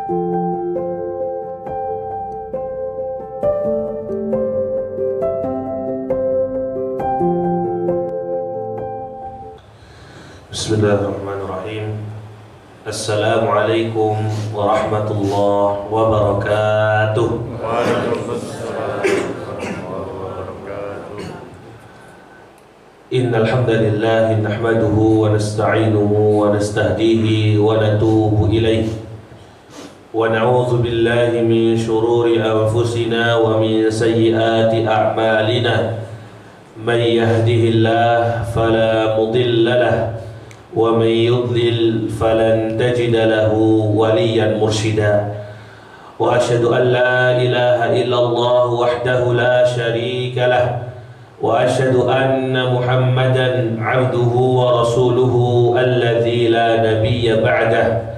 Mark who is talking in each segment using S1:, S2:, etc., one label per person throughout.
S1: Bismillahirrahmanirrahim. Assalamualaikum warahmatullahi wabarakatuh. Innal hamdalillah nahmaduhu wa nasta'inuhu wa nastahdihi wa natubu ilayhi wa na'udzu billahi min shururi anfusina wa min sayyiati a'malina. Man yahdihillahu fala mudilla lahu wa man yudlil falan tajida lahu waliyan mursyida. Wa asyhadu an la ilaha illallah wahdahu la syarika lah wa asyhadu anna Muhammadan abduhu wa rasuluhu alladzi la nabiyya ba'dah.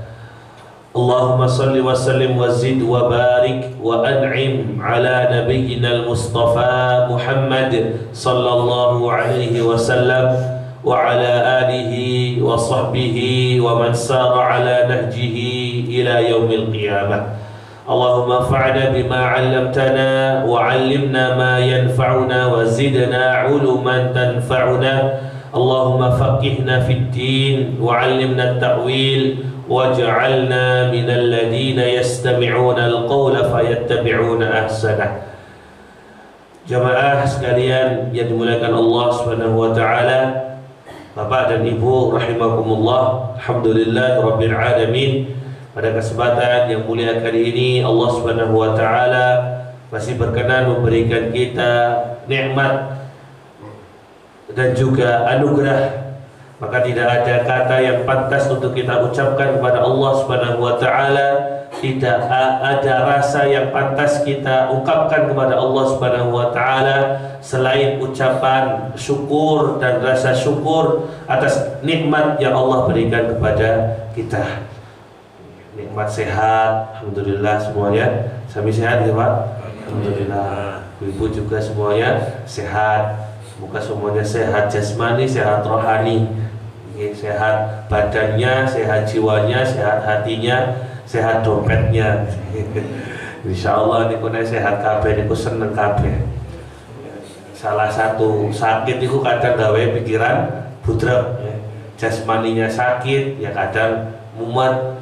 S1: Allahumma salli wa sallim wa zid wa barik wa an'im ala nabiyyina al-Mustafa Muhammad sallallahu alaihi wasallam wa ala alihi wa sahbihi wa man sara ala nahjihi ila yaumil qiyamah. Allahumma fa'na bima 'allamtana wa 'allimna ma yanfa'una wa zidna 'uluman tanfa'una. Allahumma faqihna fid din wa 'allimna at-ta'wil waj'alna minal ladina yastami'una al-qawla fayattabi'una ahsanah. Jamaah sekalian yang dimuliakan Allah Subhanahu wa taala, Bapak dan Ibu rahimakumullah, alhamdulillah rabbil alamin. Pada kesempatan yang mulia kali ini Allah Subhanahu wa taala masih berkenan memberikan kita nikmat dan juga anugerah. Maka tidak ada kata yang pantas untuk kita ucapkan kepada Allah Subhanahu wa taala, tidak ada rasa yang pantas kita ungkapkan kepada Allah Subhanahu wa taala selain ucapan syukur dan rasa syukur atas nikmat yang Allah berikan kepada kita. Nikmat sehat, alhamdulillah semuanya. Sami sehat ya Pak? Alhamdulillah. Ibu juga semuanya sehat. Semoga semuanya sehat jasmani, sehat rohani. Sehat badannya, sehat jiwanya, sehat hatinya, sehat dompetnya. Insya Allah niku nek sehat kabeh niku seneng kabeh. Salah satu sakit itu kadang gawe pikiran budrek, jasmaninya sakit, ya kadang mumet,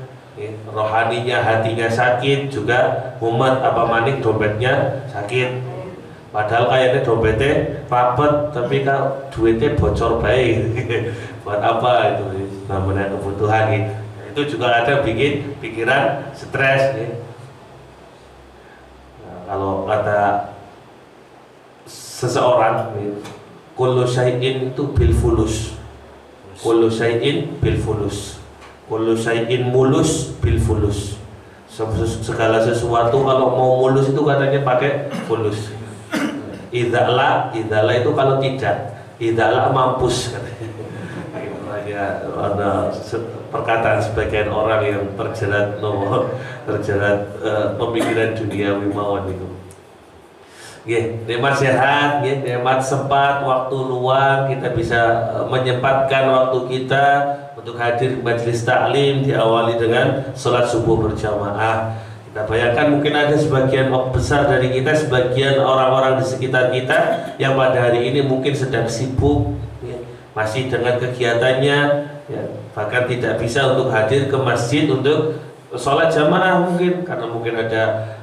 S1: rohaninya hatinya sakit juga mumet, apa manik dompetnya sakit. Padahal kayaknya dompetnya rapet, tapi kalau duitnya bocor baik. Buat apa itu? Namanya kebutuhan gitu. Itu juga ada bikin pikiran stres. Nah, kalau kata seseorang, kullu syai'in itu bil fulus, kullu syai'in bil fulus, kullu syai'in mulus bil fulus. Segala sesuatu kalau mau mulus itu katanya pakai fulus. Ida'la itu kalau tidak, ida'la mampus katanya. Ada perkataan sebagian orang yang terjerat pemikiran duniawi mawon itu. Nikmat sehat, nikmat sempat, waktu luang, kita bisa menyempatkan waktu kita untuk hadir di majelis taklim, diawali dengan sholat subuh berjamaah. Kita bayangkan mungkin ada sebagian besar dari kita, sebagian orang-orang di sekitar kita yang pada hari ini mungkin sedang sibuk, masih dengan kegiatannya, bahkan tidak bisa untuk hadir ke masjid untuk sholat jamaah mungkin karena mungkin ada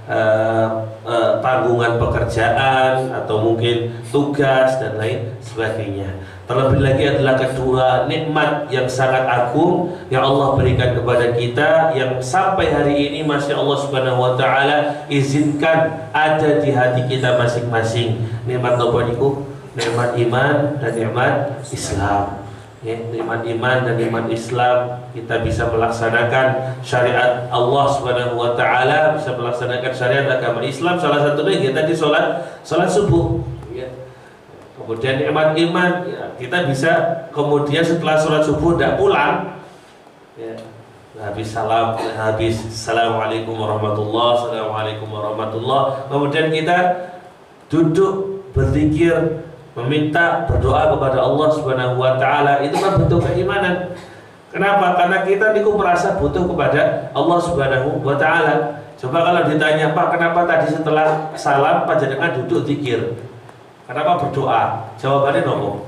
S1: tanggungan pekerjaan atau mungkin tugas dan lain sebagainya. Terlebih lagi adalah kedua nikmat yang sangat agung yang Allah berikan kepada kita, yang sampai hari ini masih Allah Subhanahu wa taala izinkan ada di hati kita masing-masing. Nikmat apa niku? Nikmat iman dan nikmat Islam. Nikmat iman dan nikmat Islam, kita bisa melaksanakan syariat Allah Subhanahu wa taala, bisa melaksanakan syariat agama Islam. Salah satunya kita di salat subuh. Kemudian nikmat iman, kita bisa kemudian setelah sholat subuh tidak pulang, habis salam, habis assalamualaikum warahmatullah, assalamualaikum warahmatullah, kemudian kita duduk berzikir, meminta, berdoa kepada Allah Subhanahu wa taala. Itu kan bentuk keimanan. Kenapa? Karena kita niku merasa butuh kepada Allah Subhanahu wa taala. Coba kalau ditanya, Pak, kenapa tadi setelah salam panjenengan duduk zikir? Kenapa berdoa? Jawabannya nopo.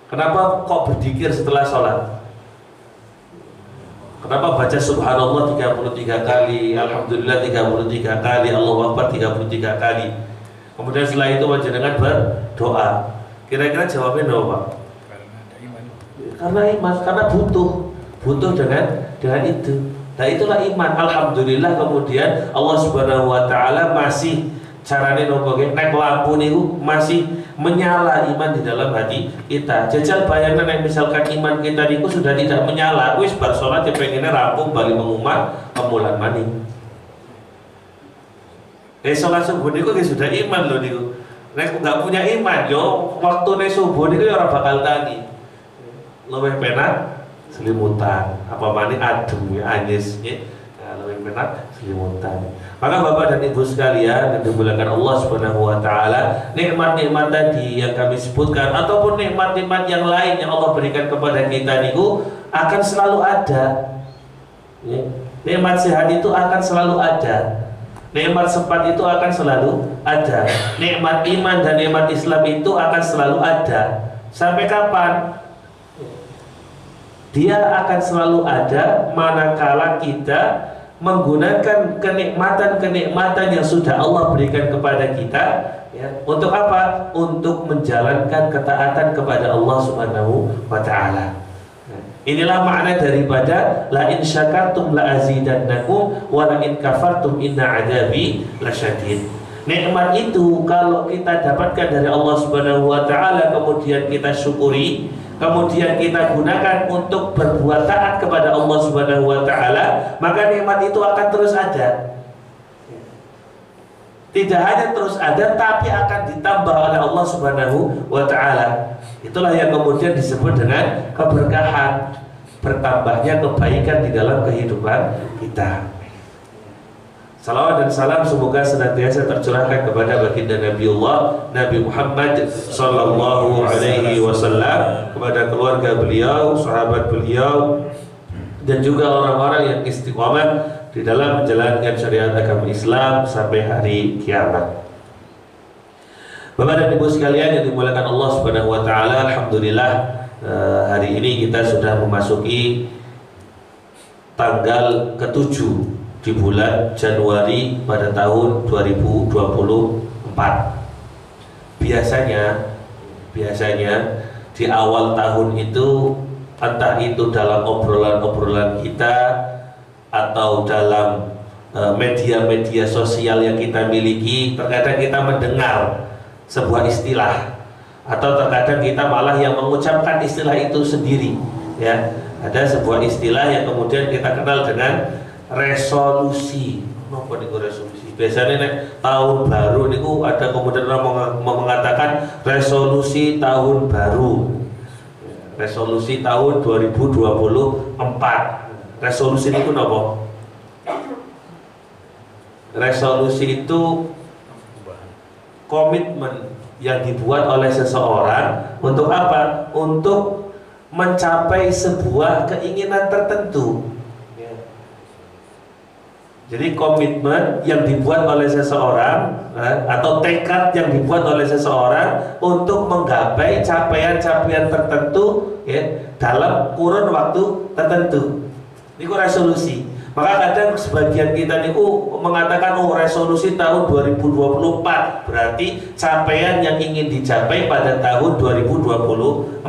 S1: Kenapa kok berzikir setelah sholat? Kenapa baca subhanallah 33 kali, alhamdulillah 33 kali, Allahu akbar 33 kali. Kemudian setelah itu panjenengan berdoa. Kira-kira jawabnya nopo, Pak? Karena iman, karena butuh dengan itu. Nah itulah iman. Alhamdulillah kemudian Allah Subhanahu wa taala masih carane nopo nggih nek lampu niku masih menyala iman di dalam hati kita. Jajal bayangkan nek misalkan iman kita niku sudah tidak menyala, wis bar salat ya pengennya rampung bali mengumat kemulan maning. Salat subuh niku sudah iman loh niku. Nek enggak punya iman yo waktune subuh niku ya ora bakal tangi. Luwih penak selimutan, apa maning adem ya anyes ya. Nah, lebih penak selimutan. Maka Bapak dan Ibu sekalian yang dimuliakan Allah Subhanahu wa taala, nikmat-nikmat tadi yang kami sebutkan ataupun nikmat-nikmat yang lain yang Allah berikan kepada kita niku akan selalu ada. Ya. Nikmat sehat itu akan selalu ada. Nikmat sempat itu akan selalu ada. Nikmat iman dan nikmat Islam itu akan selalu ada. Sampai kapan? Dia akan selalu ada manakala kita menggunakan kenikmatan-kenikmatan yang sudah Allah berikan kepada kita ya. Untuk apa? Untuk menjalankan ketaatan kepada Allah Subhanahu wa taala. Inilah makna daripada la in syakartum la azidannakum wa la in kafartum inna adzabi lasyadid. Nikmat itu kalau kita dapatkan dari Allah Subhanahu wa taala kemudian kita syukuri, kemudian kita gunakan untuk berbuat taat kepada Allah Subhanahu wa taala, maka nikmat itu akan terus ada. Tidak hanya terus ada, tapi akan ditambah oleh Allah Subhanahu wa taala. Itulah yang kemudian disebut dengan keberkahan, bertambahnya kebaikan di dalam kehidupan kita. Salawat dan salam semoga senantiasa tercurahkan kepada baginda Nabiullah Nabi Muhammad sallallahu alaihi wasallam, kepada keluarga beliau, sahabat beliau, dan juga orang-orang yang istiqomah di dalam menjalankan syariat agama Islam sampai hari kiamat. Bapak dan Ibu sekalian yang dimuliakan Allah Subhanahu wa taala, alhamdulillah hari ini kita sudah memasuki tanggal ke-7 di bulan Januari pada tahun 2024. Biasanya di awal tahun itu, entah itu dalam obrolan-obrolan kita atau dalam media-media sosial yang kita miliki, terkadang kita mendengar sebuah istilah, atau terkadang kita malah yang mengucapkan istilah itu sendiri ya. Ada sebuah istilah yang kemudian kita kenal dengan resolusi. Apa niku resolusi? Biasanya nek tahun baru niku ada kemudian orang mengatakan resolusi tahun baru. Resolusi tahun 2024. Resolusi niku napa? Resolusi itu komitmen yang dibuat oleh seseorang untuk apa? Untuk mencapai sebuah keinginan tertentu. Jadi komitmen yang dibuat oleh seseorang atau tekad yang dibuat oleh seseorang untuk menggapai capaian-capaian tertentu ya, dalam kurun waktu tertentu. Ini resolusi. Maka kadang sebagian kita niku mengatakan resolusi tahun 2024 berarti capaian yang ingin dicapai pada tahun 2024.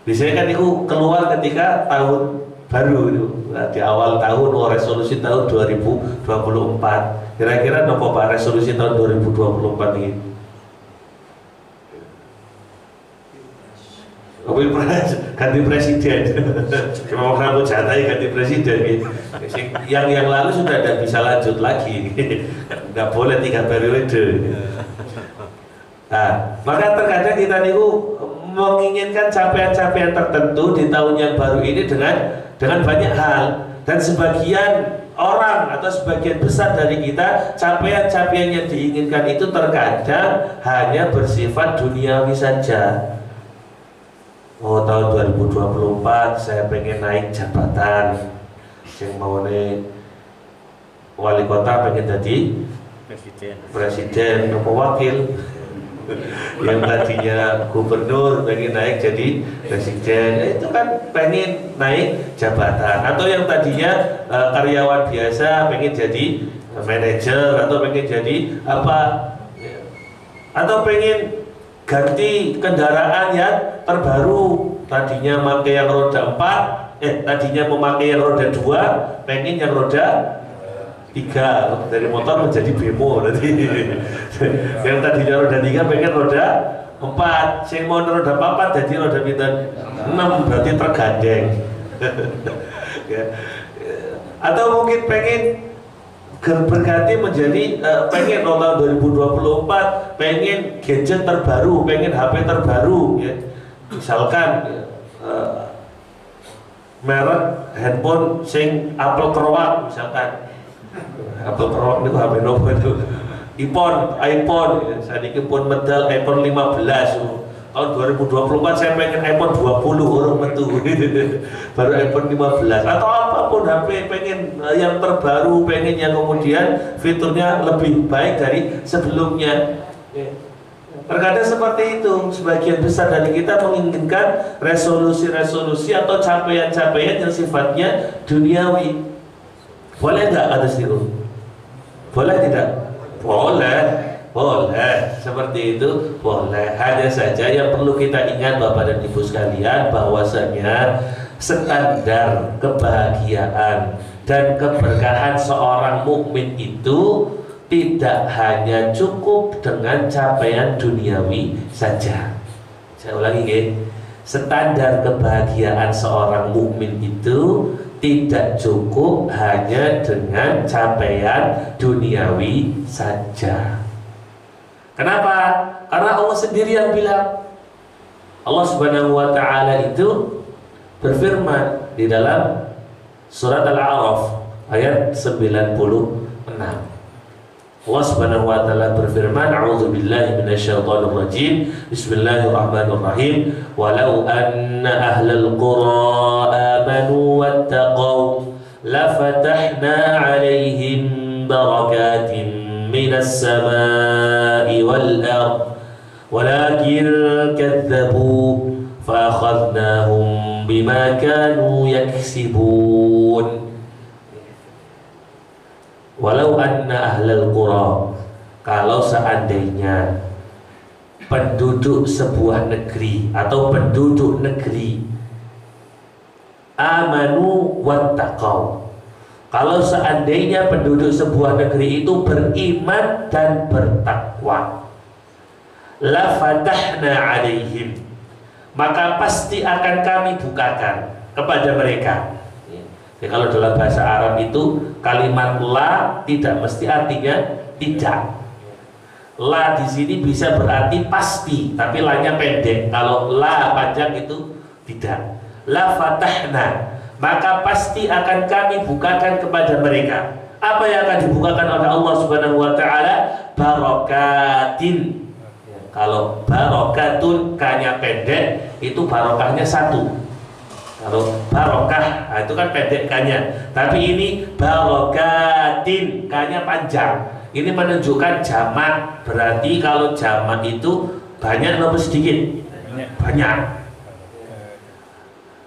S1: Biasanya kan niku keluar ketika tahun baru itu, di awal tahun, resolusi tahun 2024. Kira-kira nopo Pak resolusi tahun 2024 ini? Pilpres, ganti presiden. Mau kamu jatai ganti presiden gitu. Yang lalu sudah tidak bisa lanjut lagi. Nggak boleh 3 periode. Nah, maka terkadang kita niku menginginkan capaian-capaian tertentu di tahun yang baru ini dengan banyak hal, dan sebagian orang atau sebagian besar dari kita capaian-capaian yang diinginkan itu terkadang hanya bersifat duniawi saja. oh tahun 2024 saya pengen naik jabatan, yang mau wali kota pengen jadi presiden atau wakil, yang tadinya gubernur pengen naik jadi presiden, itu kan pengen naik jabatan. Atau yang tadinya karyawan biasa pengen jadi manajer, atau pengen jadi apa, atau pengen ganti kendaraan yang terbaru, tadinya memakai yang roda 4, tadinya memakai yang roda 2, pengen yang roda 3, dari motor menjadi bemo nanti. Yang tadinya roda 3 pengen roda 4, yang mau roda 4 jadi roda 6, berarti tergandeng. Atau mungkin pengen berganti menjadi pengen tahun 2024 pengen gadget terbaru, pengen HP terbaru, ya. Misalkan merek handphone sing Apple Crowak, misalkan Apple Crowak itu HP nopo itu iPhone saat ini pun medal iPhone 15 tahun 2024 saya pengen iPhone 20 orang metu baru iPhone 15, atau apapun HP pengen yang terbaru, pengen yang kemudian fiturnya lebih baik dari sebelumnya. Terkadang seperti itu, sebagian besar dari kita menginginkan resolusi-resolusi atau capaian-capaian yang sifatnya duniawi. Boleh nggak kata Sirul? Boleh tidak? Boleh. Boleh, seperti itu boleh. Hanya saja yang perlu kita ingat Bapak dan Ibu sekalian, bahwasanya standar kebahagiaan dan keberkahan seorang mukmin itu tidak hanya cukup dengan capaian duniawi saja. Saya ulangi ya. Standar kebahagiaan seorang mukmin itu tidak cukup hanya dengan capaian duniawi saja. Kenapa? Karena Allah sendiri yang bilang. Allah Subhanahu wa ta'ala itu berfirman di dalam surat Al-A'raf ayat 96. Allah Subhanahu wa ta'ala berfirman, a'udzubillahi minasyaitonir rajim, bismillahirrahmanirrahim, walau anna ahlal qura amanu wattaqaw lafatahna 'alaihim barakatin minas samaa'i wal ardh walakin kadzdzabu fa akhadnahum bima kanu yaksibun. Walau anna ahlal qura, kalau seandainya penduduk sebuah negeri atau penduduk negeri amanu wattaqaw, kalau seandainya penduduk sebuah negeri itu beriman dan bertakwa, la fatahna alaihim, maka pasti akan kami bukakan kepada mereka. Ya, kalau dalam bahasa Arab itu kalimat la tidak mesti artinya tidak. La di sini bisa berarti pasti, tapi la-nya pendek. Kalau la panjang itu tidak. La fatahna, maka pasti akan kami bukakan kepada mereka. Apa yang akan dibukakan oleh Allah Subhanahu wa ta'ala? Barokatin. Kalau barokatun kanya pendek, itu barokahnya satu. Kalau barokah, nah itu kan pendek kanya. Tapi ini barokatin, kanya panjang. Ini menunjukkan jamak. Berarti kalau jamak itu banyak atau sedikit? Banyak.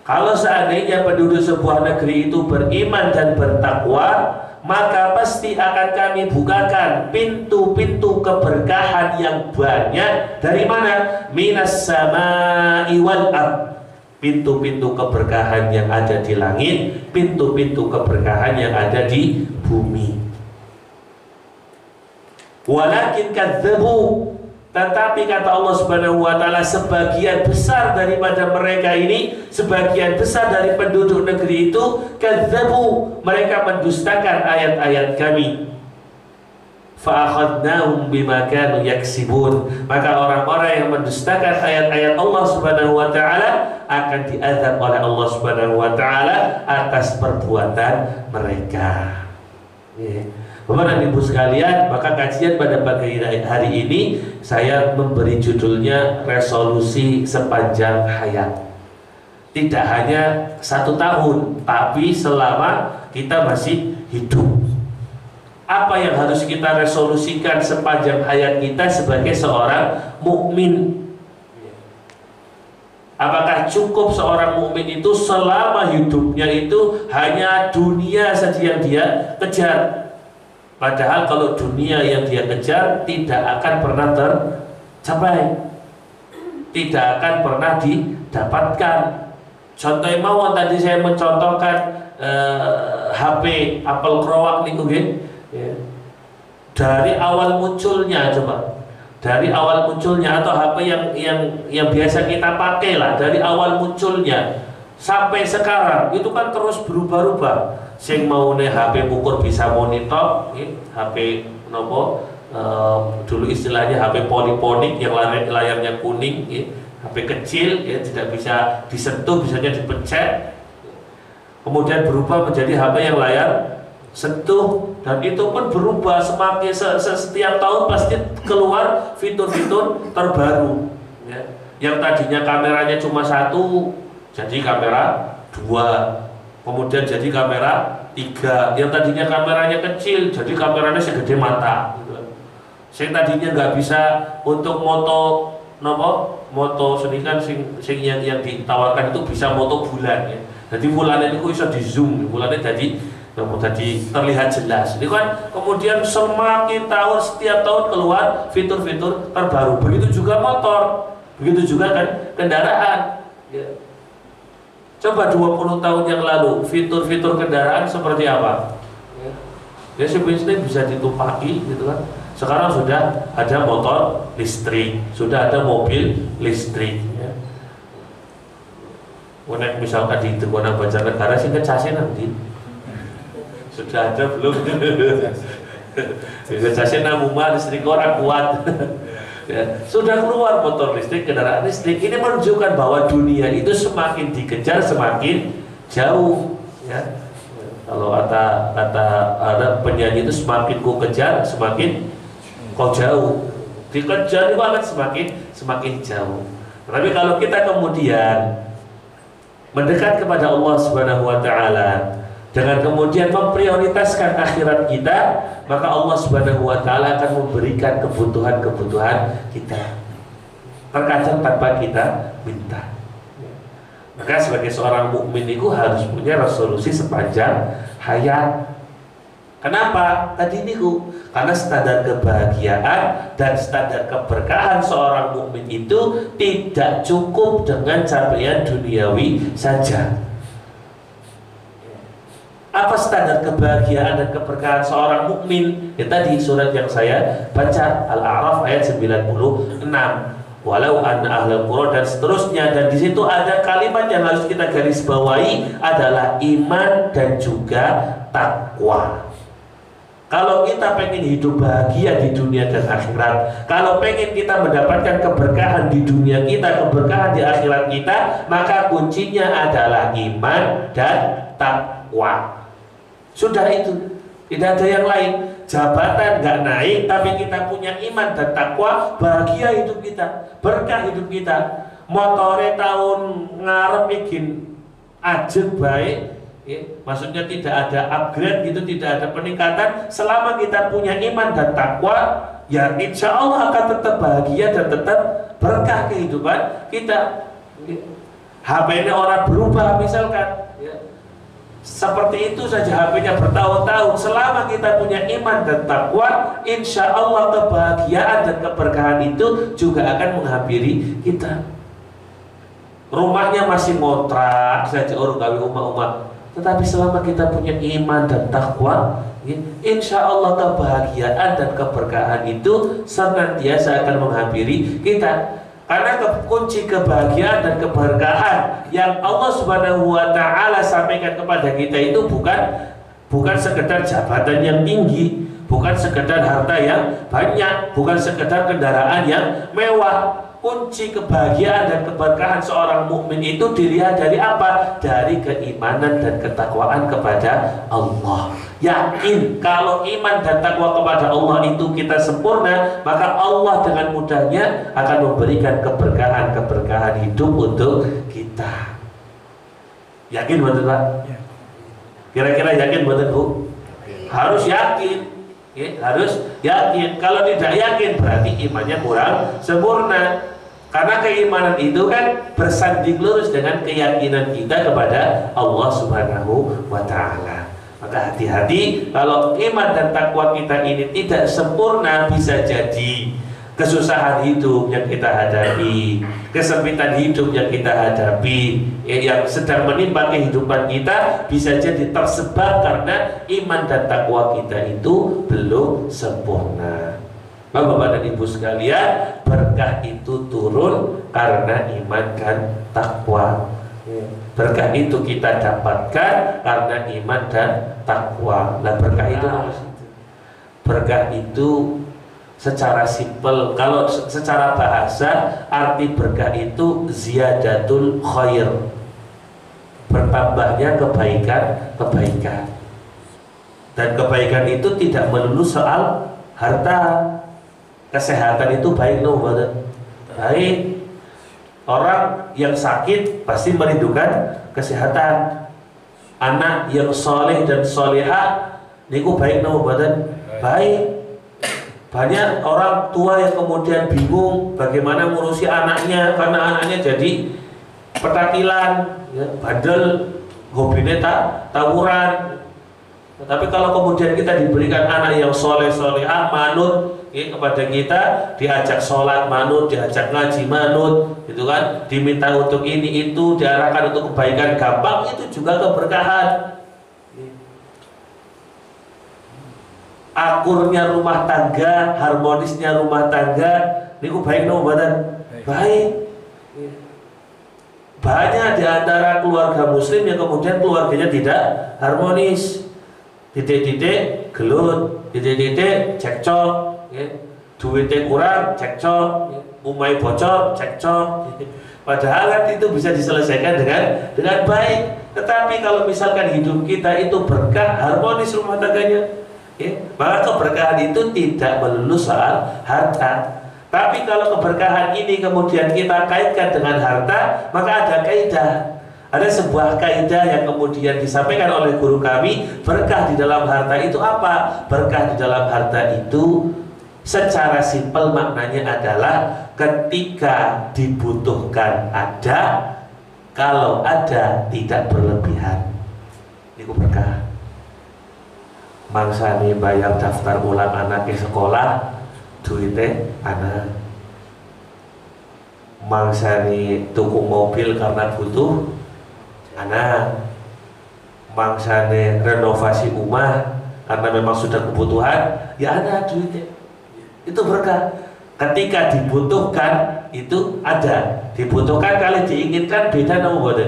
S1: Kalau seandainya penduduk sebuah negeri itu beriman dan bertakwa, maka pasti akan kami bukakan pintu-pintu keberkahan yang banyak. Dari mana? Minas samaa'i wal ardh. Pintu-pintu keberkahan yang ada di langit, pintu-pintu keberkahan yang ada di bumi. Walakin kadzdzabu, tetapi kata Allah Subhanahu wa ta'ala, sebagian besar daripada mereka ini, sebagian besar dari penduduk negeri itu, kadzdzabu, mereka mendustakan ayat-ayat kami. Fa'akhadnahum bima kanu yaksibun, maka orang-orang yang mendustakan ayat-ayat Allah Subhanahu wa ta'ala akan diazab oleh Allah Subhanahu wa ta'ala atas perbuatan mereka. Bapak dan Ibu sekalian, maka kajian pada pagi hari ini saya memberi judulnya resolusi sepanjang hayat. tidak hanya 1 tahun, tapi selama kita masih hidup. Apa yang harus kita resolusikan sepanjang hayat kita sebagai seorang mukmin? Apakah cukup seorang mukmin itu selama hidupnya itu hanya dunia saja yang dia kejar? Padahal kalau dunia yang dia kejar tidak akan pernah tercapai, tidak akan pernah didapatkan. Contohnya mau tadi saya mencontohkan HP Apple Crowak nih ya. Dari awal munculnya, coba dari awal munculnya, atau HP yang biasa kita pakai lah, dari awal munculnya sampai sekarang itu kan terus berubah-ubah. Sing mau nih HP ukur bisa monitor, HP nopo dulu istilahnya HP poliponik yang layarnya kuning, HP kecil ya, tidak bisa disentuh, bisanya dipencet. Kemudian berubah menjadi HP yang layar sentuh, dan itu pun berubah semakin setiap tahun pasti keluar fitur-fitur terbaru ya. Yang tadinya kameranya cuma 1 jadi kamera 2, kemudian jadi kamera 3, yang tadinya kameranya kecil jadi kameranya segede mata gitu. Yang tadinya nggak bisa untuk moto seni kan sing yang ditawarkan itu bisa moto bulan ya. Jadi bulannya itu bisa di zoom, bulannya jadi terlihat jelas. Ini kan kemudian semakin tahun, setiap tahun keluar fitur-fitur terbaru. Begitu juga motor, begitu juga kan kendaraan ya. Coba 20 tahun yang lalu fitur-fitur kendaraan seperti apa ya, sebenarnya bisa ditumpaki gitu kan. Sekarang sudah ada motor listrik, sudah ada mobil listrik ya. Unek misalkan di Tegunan Banjarnegara sih ngecasnya nanti sudah ada belum? Ngecasnya namuma listrik orang kuat ya. Sudah keluar motor listrik, kendaraan listrik. Ini menunjukkan bahwa dunia itu semakin dikejar semakin jauh ya. Kalau ada penyanyi itu, semakin ku kejar semakin kau jauh. Dikejar itu akan semakin jauh. Tapi kalau kita kemudian mendekat kepada Allah Subhanahu wa taala dengan kemudian memprioritaskan akhirat kita, maka Allah Subhanahu wa taala akan memberikan kebutuhan-kebutuhan kita, terkadang tanpa kita minta. Maka sebagai seorang mukmin itu harus punya resolusi sepanjang hayat. Kenapa? Tadi niku karena standar kebahagiaan dan standar keberkahan seorang mukmin itu tidak cukup dengan capaian duniawi saja. Apa standar kebahagiaan dan keberkahan seorang mukmin? Ya tadi surat yang saya baca, Al-A'raf ayat 96. Walau anna ahlal qura, dan seterusnya. Dan di situ ada kalimat yang harus kita garis bawahi adalah iman dan juga takwa. Kalau kita pengen hidup bahagia di dunia dan akhirat, kalau pengen kita mendapatkan keberkahan di dunia kita, keberkahan di akhirat kita, maka kuncinya adalah iman dan takwa. Sudah itu, tidak ada yang lain. Jabatan nggak naik, tapi kita punya iman dan takwa, bahagia hidup kita, berkah hidup kita. Motore tahun ngarep bikin ajeng baik. Ya, maksudnya tidak ada upgrade gitu, tidak ada peningkatan. Selama kita punya iman dan takwa, ya insya Allah akan tetap bahagia dan tetap berkah kehidupan kita. HP-nya orang berubah misalkan ya. Seperti itu saja HP-nya bertahun-tahun. Selama kita punya iman dan takwa, insya Allah kebahagiaan dan keberkahan itu juga akan menghampiri kita. Rumahnya masih ngontrak saja orang gawe umat-umat, tetapi selama kita punya iman dan takwa, insya Allah kebahagiaan dan keberkahan itu senantiasa akan menghampiri kita. Karena kunci kebahagiaan dan keberkahan yang Allah Subhanahu wa taala sampaikan kepada kita itu bukan sekedar jabatan yang tinggi, bukan sekedar harta yang banyak, bukan sekedar kendaraan yang mewah. Kunci kebahagiaan dan keberkahan seorang mukmin itu dilihat dari apa? Dari keimanan dan ketakwaan kepada Allah. Yakin kalau iman dan takwa kepada Allah itu kita sempurna, maka Allah dengan mudahnya akan memberikan keberkahan-keberkahan hidup untuk kita. Yakin betul Pak? Kira-kira yakin betul Bu? Harus yakin. Ya, harus yakin. Kalau tidak yakin berarti imannya kurang sempurna. Karena keimanan itu kan bersanding lurus dengan keyakinan kita kepada Allah Subhanahu wa Ta'ala. Maka hati-hati kalau iman dan takwa kita ini tidak sempurna, bisa jadi kesusahan hidup yang kita hadapi, kesempitan hidup yang kita hadapi, yang sedang menimpa kehidupan kita, bisa jadi tersebar karena iman dan takwa kita itu belum sempurna. Bapak dan Ibu sekalian, berkah itu turun karena iman dan takwa. Berkah itu kita dapatkan karena iman dan takwa. Nah, berkah itu berkah itu secara simpel, kalau secara bahasa arti berkah itu ziyadatul khair, bertambahnya kebaikan. Dan kebaikan itu tidak melulu soal harta. Kesehatan itu baik loh, baik. Orang yang sakit pasti merindukan kesehatan. Anak yang soleh dan solehah niku baik loh, baik. Banyak orang tua yang kemudian bingung bagaimana ngurusi anaknya karena anaknya jadi petakilan, ya, bandel, hobinya tawuran. Tapi kalau kemudian kita diberikan anak yang soleh-solehah, manut ya, kepada kita, diajak sholat manut, diajak ngaji manut, gitu kan, diminta untuk ini itu, diarahkan untuk kebaikan gampang, itu juga keberkahan. Akurnya rumah tangga, harmonisnya rumah tangga, niku baik no badan, baik. Banyak di antara keluarga muslim yang kemudian keluarganya tidak harmonis, titik-titik gelut, titik-titik cekcok, ya. Duitnya kurang cekcok, ya. Umai bocor cekcok. Padahal itu bisa diselesaikan dengan baik. Tetapi kalau misalkan hidup kita itu berkah, harmonis rumah tangganya, ya, maka keberkahan itu tidak melulu soal harta. Tapi kalau keberkahan ini kemudian kita kaitkan dengan harta, maka ada kaidah. Ada sebuah kaidah yang kemudian disampaikan oleh guru kami, berkah di dalam harta itu apa? Berkah di dalam harta itu secara simpel maknanya adalah ketika dibutuhkan ada, kalau ada tidak berlebihan. Itu berkah. Mangsane bayar daftar ulang anak ke sekolah, duitnya anak. Mangsane tuku mobil karena butuh, anak. Mangsane renovasi rumah karena memang sudah kebutuhan, ya anak duitnya. Itu berkah. Ketika dibutuhkan itu ada, dibutuhkan kali diinginkan beda nomor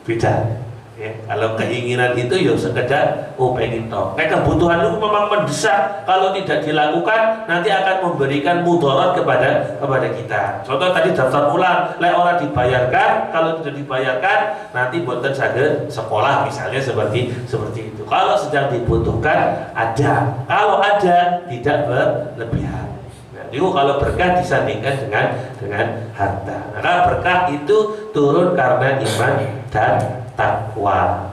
S1: beda. Ya, kalau keinginan itu ya sekedar pengen toh. Kebutuhan itu memang mendesak, kalau tidak dilakukan nanti akan memberikan mudarat kepada kita. Contoh tadi daftar ulang, orang dibayarkan, kalau tidak dibayarkan nanti boten saged sekolah misalnya seperti itu. Kalau sedang dibutuhkan ada, kalau ada tidak berlebihan. Nah, itu kalau berkah disandingkan dengan harta. Maka berkah itu turun karena iman dan takwa.